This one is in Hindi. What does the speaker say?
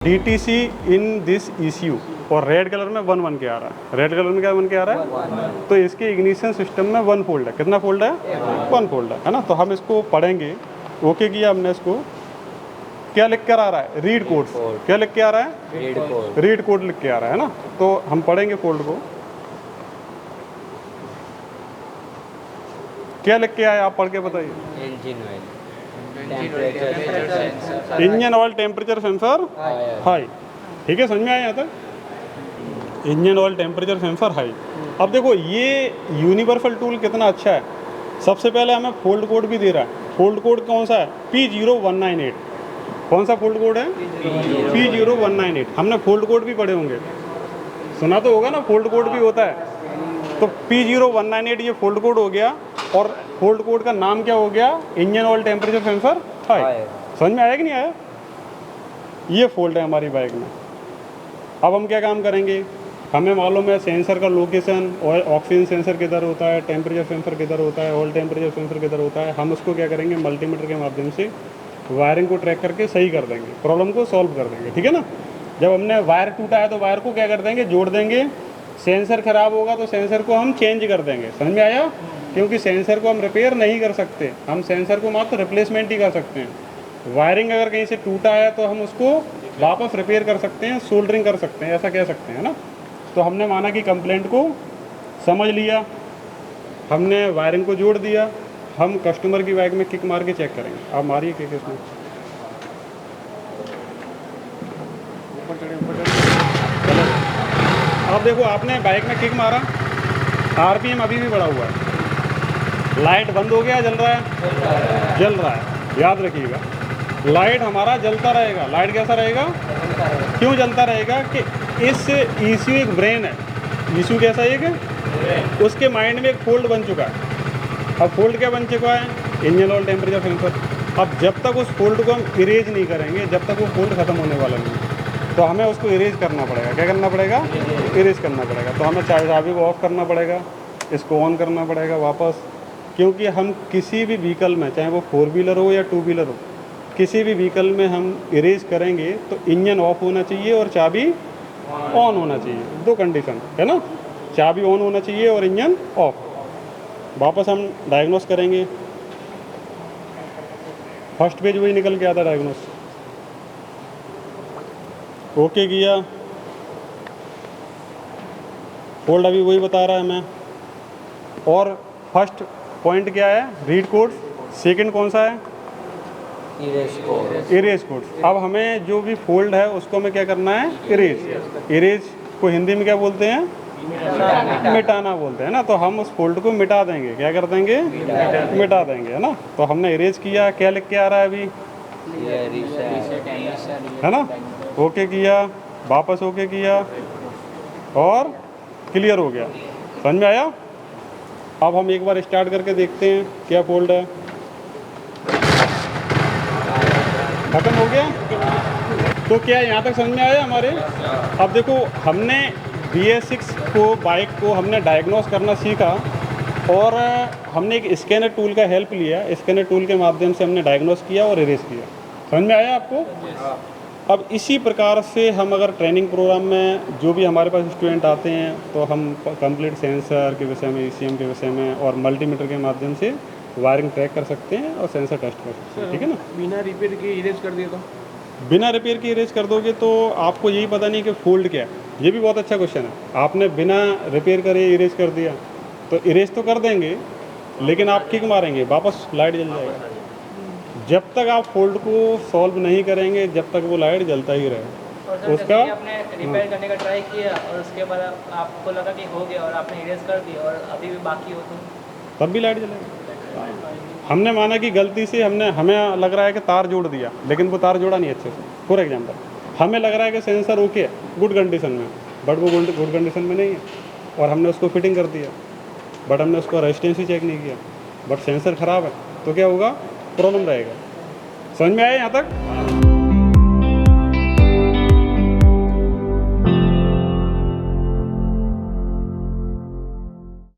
DTC इन दिस ECU और रेड कलर में 1 1 के आ रहा है। रेड कलर में क्या 1 के आ रहा है? तो इसके इग्निशन सिस्टम में 1 फोल्ड है। कितना फोल्ड है? 1 फोल्ड है ना। तो हम इसको पढ़ेंगे। ओके किया हमने इसको। क्या लिख कर आ रहा है? Read code. क्या लिख के आ रहा है? रीड कोड लिख के आ रहा है ना। तो हम पढ़ेंगे फोल्ड को। क्या लिख के आए आप पढ़ के बताइए। Engine oil temperature sensor high. ठीक है, समझ में आया यहाँ तक? Engine oil temperature sensor high. अब देखो ये यूनिवर्सल टूल कितना अच्छा है। सबसे पहले हमें फोल्ड कोड भी दे रहा है। फोल्ड कोड कौन सा है? P0198। कौन सा फोल्ड कोड है? P0198। हमने फोल्ड कोड भी पढ़े होंगे, सुना तो होगा ना, फोल्ड कोड भी होता है। तो P0198 ये फोल्ड कोड हो गया। और फोल्ड कोड का नाम क्या हो गया? Engine oil temperature sensor high. समझ में आया कि नहीं आया? ये फोल्ड है हमारी बाइक में। अब हम क्या काम करेंगे? हमें मालूम है सेंसर का लोकेशन, ऑक्सीजन सेंसर किधर होता है, टेम्परेचर सेंसर किधर होता है, ऑयल टेम्परेचर सेंसर किधर होता है। हम उसको क्या करेंगे? मल्टीमीटर के माध्यम से वायरिंग को ट्रैक करके सही कर देंगे, प्रॉब्लम को सॉल्व कर देंगे। ठीक है ना। जब हमने वायर टूटा है तो वायर को क्या कर देंगे? जोड़ देंगे। सेंसर खराब होगा तो सेंसर को हम चेंज कर देंगे। समझ में आया? क्योंकि सेंसर को हम रिपेयर नहीं कर सकते, हम सेंसर को मात्र रिप्लेसमेंट ही कर सकते हैं। वायरिंग अगर कहीं से टूटा है तो हम उसको वापस रिपेयर कर सकते हैं, सोल्डरिंग कर सकते हैं, ऐसा कह सकते हैं ना। तो हमने माना कि कंप्लेंट को समझ लिया, हमने वायरिंग को जोड़ दिया। हम कस्टमर की बाइक में किक मार के चेक करेंगे। आप मारिए किक इसमें। अब देखो आपने बाइक में किक मारा, RPM अभी भी बढ़ा हुआ है। लाइट बंद हो गया, जल रहा है? जल रहा है। याद रखिएगा, लाइट हमारा जलता रहेगा। लाइट कैसा रहेगा? क्यों जलता रहेगा? कि इस ECU एक ब्रेन है। ECU कैसा है? उसके माइंड में एक फोल्ड बन चुका है। अब फोल्ड क्या बन चुका है? Engine oil temperature sensor. अब जब तक उस फोल्ड को हम इरेज नहीं करेंगे, जब तक वो फोल्ड ख़त्म होने वाला नहीं, तो हमें उसको इरेज करना पड़ेगा। क्या करना पड़ेगा? इरेज करना पड़ेगा। तो हमें चाबी को ऑफ करना पड़ेगा, इसको ऑन करना पड़ेगा वापस। क्योंकि हम किसी भी व्हीकल में, चाहे वो 4 व्हीलर हो या 2 व्हीलर हो, किसी भी व्हीकल में हम इरेज करेंगे तो इंजन ऑफ होना चाहिए और चाबी ऑन होना चाहिए। 2 कंडीशन है ना। चाबी ऑन होना चाहिए और इंजन ऑफ। वापस हम डायग्नोस करेंगे। फर्स्ट पेज वही निकल के आता डायग्नोस। ओके किया, फोल्ड अभी वही बता रहा है हमें। और फर्स्ट पॉइंट क्या है? Read code. सेकंड कौन सा है? Erase code. अब हमें जो भी फोल्ड है उसको हमें क्या करना है? इरेज। इरेज को हिंदी में क्या बोलते हैं? मिटाना बोलते हैं ना। तो हम उस फोल्ड को मिटा देंगे। क्या कर देंगे? मिटा देंगे, है ना। तो हमने इरेज किया। क्या लिख के आ रहा है अभी? है ना। ओके किया, वापस ओके किया और क्लियर हो गया। समझ में आया? अब हम एक बार स्टार्ट करके देखते हैं क्या फोल्ड है। खत्म हो गया। तो क्या यहाँ तक समझ में आया हमारे? अब देखो हमने BS6 को, बाइक को हमने डायग्नोस करना सीखा और हमने एक स्कैनर टूल का हेल्प लिया। स्कैनर टूल के माध्यम से हमने डायग्नोस किया और इरेज किया। समझ में आया आपको? अब इसी प्रकार से हम अगर ट्रेनिंग प्रोग्राम में जो भी हमारे पास स्टूडेंट आते हैं तो हम कंप्लीट सेंसर के विषय में, ECM के विषय में और मल्टीमीटर के माध्यम से वायरिंग ट्रैक कर सकते हैं और सेंसर टेस्ट कर सकते हैं। ठीक है ना। बिना रिपेयर के इरेज कर दिया तो? बिना रिपेयर के इरेज कर दोगे तो आपको यही पता नहीं कि फोल्ड क्या है। ये भी बहुत अच्छा क्वेश्चन है। आपने बिना रिपेयर करे इरेज कर दिया तो इरेज तो कर देंगे, लेकिन आप किक मारेंगे, वापस लाइट जल जाएगा। जब तक आप फोल्ड को सॉल्व नहीं करेंगे, जब तक वो लाइट जलता ही रहेगा। उसका आपने रिपेयर करने का ट्राई किया और उसके बाद आपको लगा कि हो गया और आपने इरेज कर दिया और अभी भी बाकी हो तो तब भी लाइट जलेगी। हमने माना कि गलती से हमें लग रहा है कि तार जोड़ दिया, लेकिन वो तार जोड़ा नहीं अच्छे से। फॉर एग्जांपल, हमें लग रहा है कि सेंसर ओके है, गुड कंडीशन में, बट वो गुड कंडीशन में नहीं है और हमने उसको फिटिंग कर दिया, बट हमने उसको रेजिस्टेंस ही चेक नहीं किया, बट सेंसर ख़राब है। तो क्या होगा? प्रॉब्लम रहेगा। समझ में आया यहाँ तक?